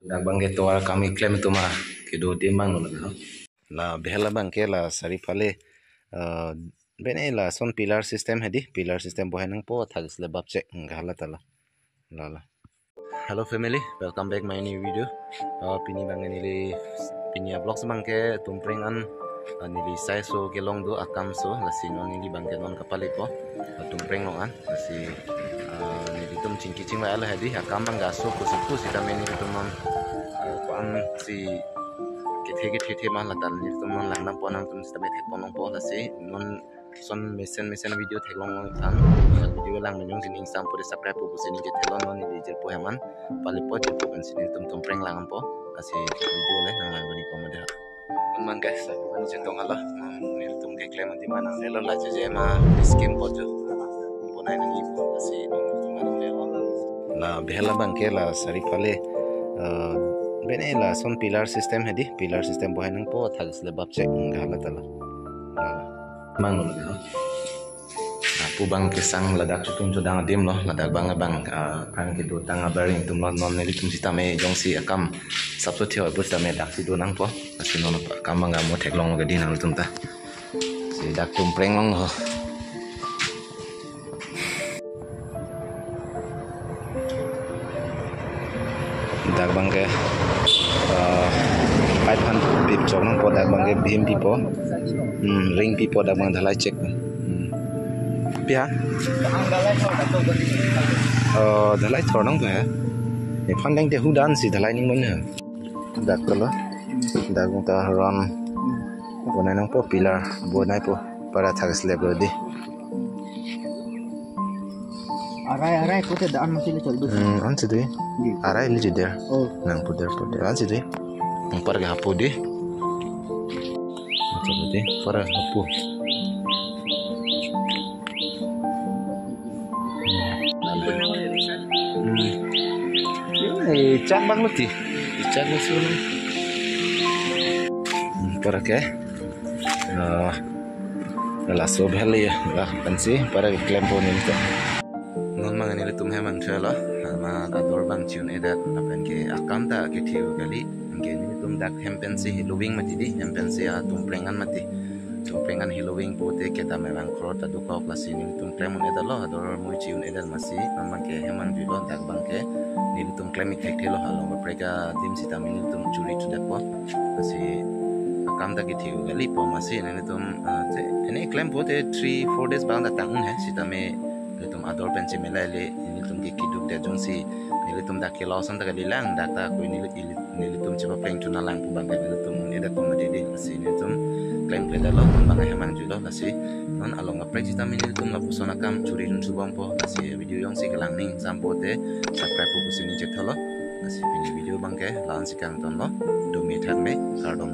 Dagbang ke toar kami klaim tu mah kedo timbang no la behla bang ke la sari phale bene la son pillar system hedi pillar system bohe nang po thagis le bab che ngala tala la. Hello family, welcome back my new video. Pini bang nili pini vlogs bang ke tumprengan nili sai so gelong do akam so lasi non nili bang ke non kapali po tumpreng no an lasi nili tum cingki cing la ala hedi akam bang gaso kusuku sita meni tum non kuan si kita mah latar ni tum non langnam po nang tum sita me thek ponong po lasi non son mesen video theklong tan video lang menyong sini insam pore subscribe po sini je thelon non ni je po heman pali po je po sini tum preng lang po asi video le nang lang ni po mada man guys kan je tong ala ni tum ke claim di mana le la je ma skim po jo po nai nang ipo asi tum mana le la behla bang ke la sari phale bene la son pillar system hedi pillar system bohe nang po thagis le bab che ngala tala mang pubang kesang ladak cutum cudang adim loh ladak bang kan gitu tang abaring tum non neli tum sitame jong si akam sabso thio bu sitame dak si donang po asi non kam bang mo theklong gadi nang tum ta si dak tum preng long ho dak bang ke 500 pip chok nang po dak bang ke bhim pipo ring pipo dak bang dhalai check pia dhalai thor nang pe ne phandeng te hudan si dhalai ning mon ha dak kala dak ta ram bonai nang po pilar bonai po para thagis level di arai kote daan masih le chol an si de arai li der nang puder an si de par ga hapu di macam de para hapu cak bang luti cak musuh para ke la so bhali la pansi para claim po nin non mangan ile tum hemang thela ma ador bang chiun eda apen ke akam ta ke thiu gali ke ni tum dak hempensi loving mati di hempensi a tum prengan mati tum prengan hilowing pote ke ta merang krot ta duka klasi ni tum claim eda lo ador moi chiun eda masi namang ke hemang dilo dak bang ke ni tum claim ik thelo halong prega dim sita min tum churi tu dak po masi akam ta ke thiu gali po masi ne tum ene claim pote 3-4 days bang da tang hai sita me tum ador pensi melale ni tum ke kiduk de jongsi ni tum da ke lawsan da lilang data ko ni tum chapa peng tuna lang pu bang ni tum eda ko made de si ni tum claim pleda lo bang hemang julo nasi non along a practice tam ni tum la pusona kam churi run subang po nasi video yang si kelang ning sampo te subscribe po sini je thalo nasi video bang ke lan si kang ton lo do me than me kardom